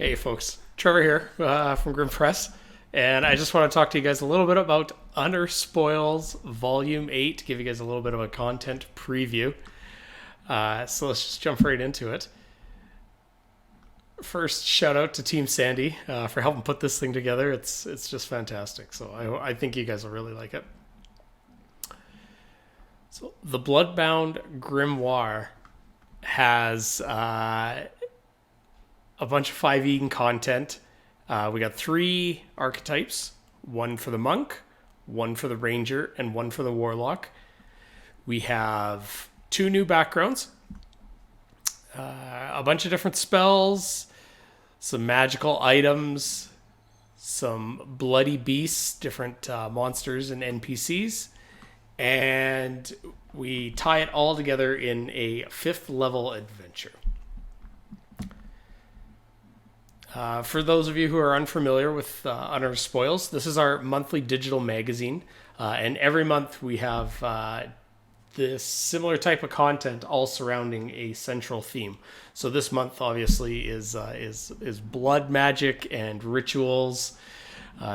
Hey folks, Trevor here from Grim Press, and I just want to talk to you guys a little bit about Unearthed Spoils Volume 8, give you guys a little bit of a content preview. So let's just jump right into it. First, shout out to Team Sandy for helping put this thing together. It's just fantastic, so I think you guys will really like it. So the Bloodbound Grimoire has a bunch of 5e content. We got 3 archetypes, one for the monk, one for the ranger, and one for the warlock. We have 2 new backgrounds, a bunch of different spells, some magical items, some bloody beasts, different monsters and NPCs, and we tie it all together in a 5th level adventure. For those of you who are unfamiliar with Unearthed Spoils, this is our monthly digital magazine, and every month we have this similar type of content all surrounding a central theme. So this month obviously is blood magic and rituals,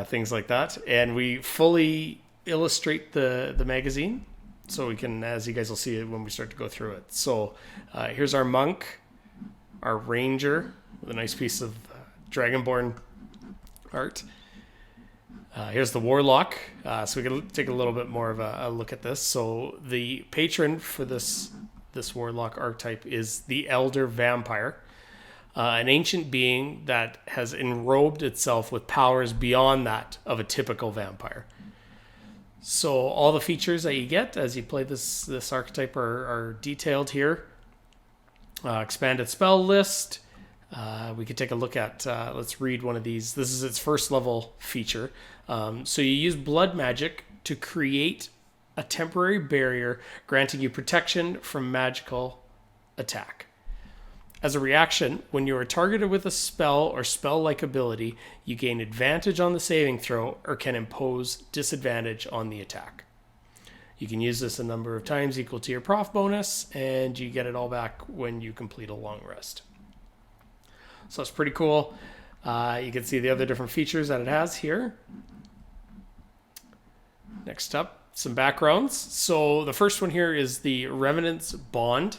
things like that, and we fully illustrate the magazine, so we can, as you guys will see it when we start to go through it. So here's our monk, our ranger with a nice piece of Dragonborn art. Here's the warlock, so we can take a little bit more of a look at this. So the patron for this warlock archetype is the elder vampire, an ancient being that has enrobed itself with powers beyond that of a typical vampire. So all the features that you get as you play this archetype are detailed here. Expanded spell list. We could take a look at, let's read one of these. This is its 1st level feature. So you use blood magic to create a temporary barrier, granting you protection from magical attack. As a reaction, when you are targeted with a spell or spell-like ability, you gain advantage on the saving throw or can impose disadvantage on the attack. You can use this a number of times equal to your prof bonus, and you get it all back when you complete a long rest. So it's pretty cool. You can see the other different features that it has here. Next up, some backgrounds. So the first one here is the Remnants Bond,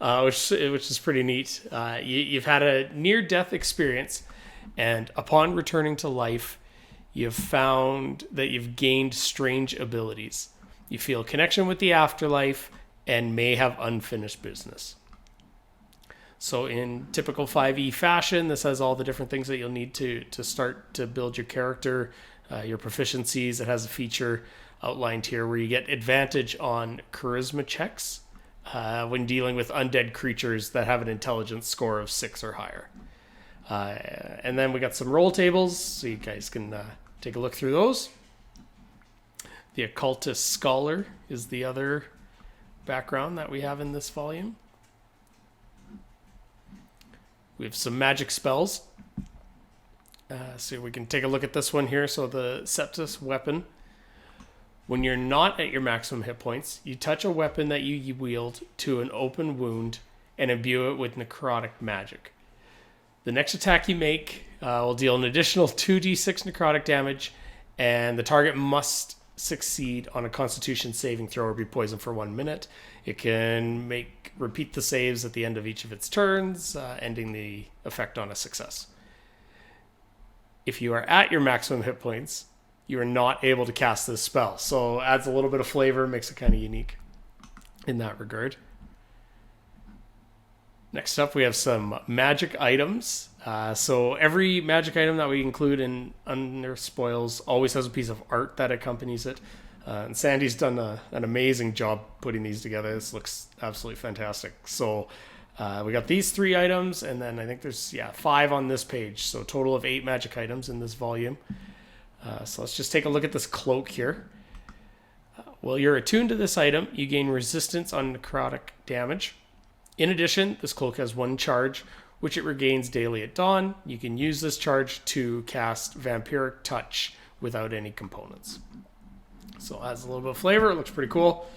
which is pretty neat. You've had a near-death experience, and upon returning to life, you've found that you've gained strange abilities. You feel connection with the afterlife and may have unfinished business. So in typical 5e fashion, this has all the different things that you'll need to start to build your character, your proficiencies. It has a feature outlined here where you get advantage on charisma checks when dealing with undead creatures that have an intelligence score of 6 or higher. And then we got some roll tables, so you guys can take a look through those. The Occultist Scholar is the other background that we have in this volume. We have some magic spells. So we can take a look at this one here. So the Sepsis Weapon. When you're not at your maximum hit points, you touch a weapon that you wield to an open wound and imbue it with necrotic magic. The next attack you make will deal an additional 2d6 necrotic damage, and the target must succeed on a Constitution saving throw or be poisoned for 1 minute. It can repeat the saves at the end of each of its turns, ending the effect on a success. If you are at your maximum hit points, you are not able to cast this spell. So adds a little bit of flavor, makes it kind of unique in that regard. Next up, we have some magic items. So every magic item that we include in Unearthed Spoils always has a piece of art that accompanies it. And Sandy's done an amazing job putting these together. This looks absolutely fantastic. So we got these 3 items, and then I think there's 5 on this page. So a total of 8 magic items in this volume. So let's just take a look at this cloak here. While you're attuned to this item, you gain resistance on necrotic damage. In addition, this cloak has 1 charge, which it regains daily at dawn. You can use this charge to cast Vampiric Touch without any components. So it adds a little bit of flavor. It looks pretty cool.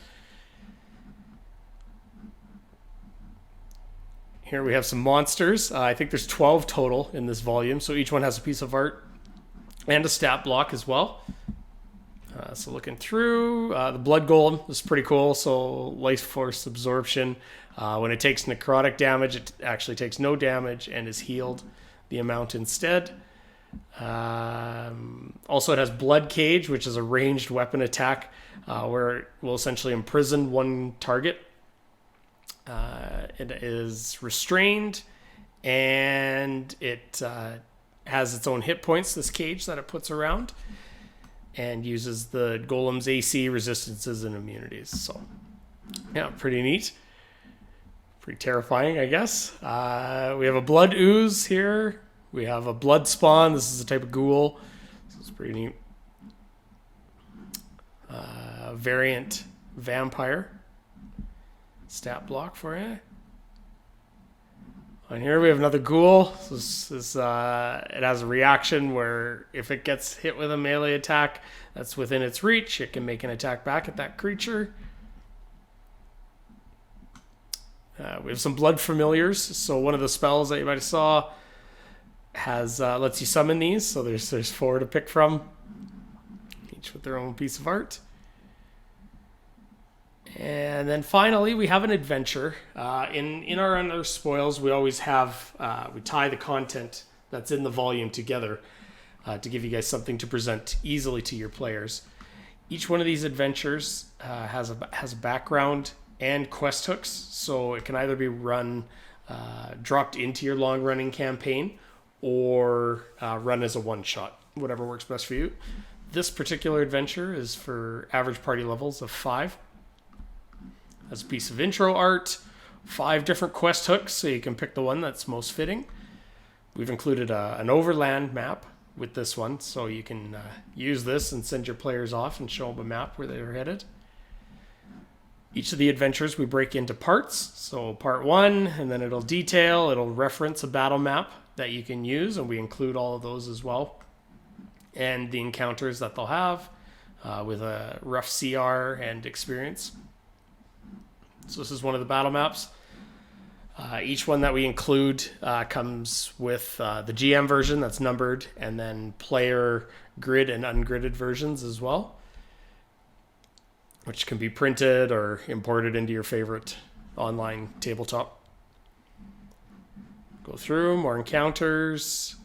Here we have some monsters. I think there's 12 total in this volume, so each one has a piece of art and a stat block as well. So looking through, the Blood Golem is pretty cool. So life force absorption. When it takes necrotic damage, it actually takes no damage and is healed the amount instead. Also, it has Blood Cage, which is a ranged weapon attack where it will essentially imprison one target. It is restrained, and it has its own hit points, this cage that it puts around, and uses the golem's AC, resistances, and immunities. So, yeah, pretty neat. Pretty terrifying, I guess. We have a blood ooze here. We have a blood spawn. This is a type of ghoul. So it's pretty neat. Variant vampire. Stat block for you. On here we have another ghoul. This is, it has a reaction where if it gets hit with a melee attack that's within its reach, it can make an attack back at that creature. We have some blood familiars. So one of the spells that you might have saw has lets you summon these. So there's 4 to pick from, each with their own piece of art. And then finally, we have an adventure. In our Unearthed Spoils, we always have, we tie the content that's in the volume together to give you guys something to present easily to your players. Each one of these adventures has a background and quest hooks, so it can either be dropped into your long-running campaign or run as a one-shot, whatever works best for you. This particular adventure is for average party levels of 5. Has a piece of intro art, 5 different quest hooks, so you can pick the one that's most fitting. We've included an Overland Map with this one, so you can use this and send your players off and show them a map where they're headed. Each of the adventures we break into parts. So part 1, and then it'll reference a battle map that you can use, and we include all of those as well. And the encounters that they'll have with a rough CR and experience. So this is one of the battle maps. Each one that we include comes with the GM version that's numbered, and then player grid and ungridded versions as well, which can be printed or imported into your favorite online tabletop. Go through more encounters.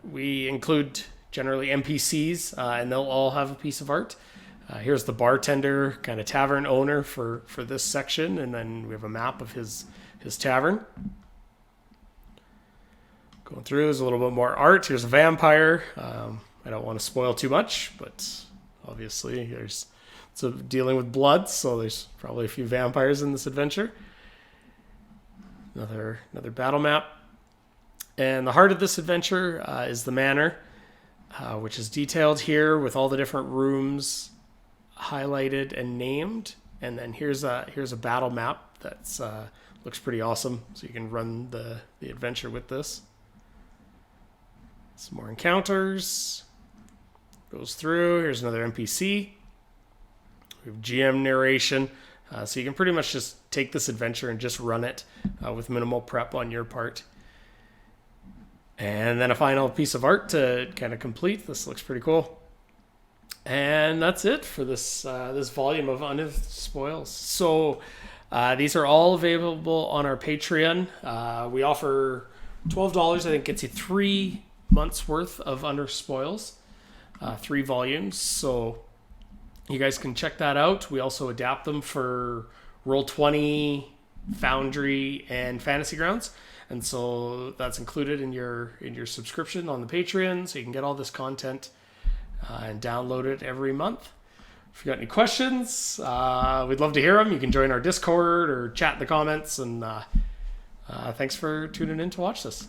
We include generally NPCs, and they'll all have a piece of art. Here's the bartender, kind of tavern owner for this section, and then we have a map of his tavern. Going through, there's a little bit more art. Here's a vampire. I don't want to spoil too much, but obviously it's dealing with blood, so there's probably a few vampires in this adventure. Another battle map. And the heart of this adventure is the manor, which is detailed here with all the different rooms highlighted and named. And then here's a battle map that's looks pretty awesome, so you can run the adventure with this. Some more encounters. Goes through. Here's another NPC. We have GM narration, so you can pretty much just take this adventure and just run it with minimal prep on your part. And then a final piece of art to kind of complete. This looks pretty cool. And that's it for this volume of Unearthed Spoils. So these are all available on our Patreon. We offer $12. I think gets you 3 months worth of Unearthed Spoils, 3 volumes. So you guys can check that out. We also adapt them for Roll20, Foundry, and Fantasy Grounds. And so that's included in your subscription on the Patreon, so you can get all this content and download it every month. If you got any questions, we'd love to hear them. You can join our Discord or chat in the comments. And thanks for tuning in to watch this.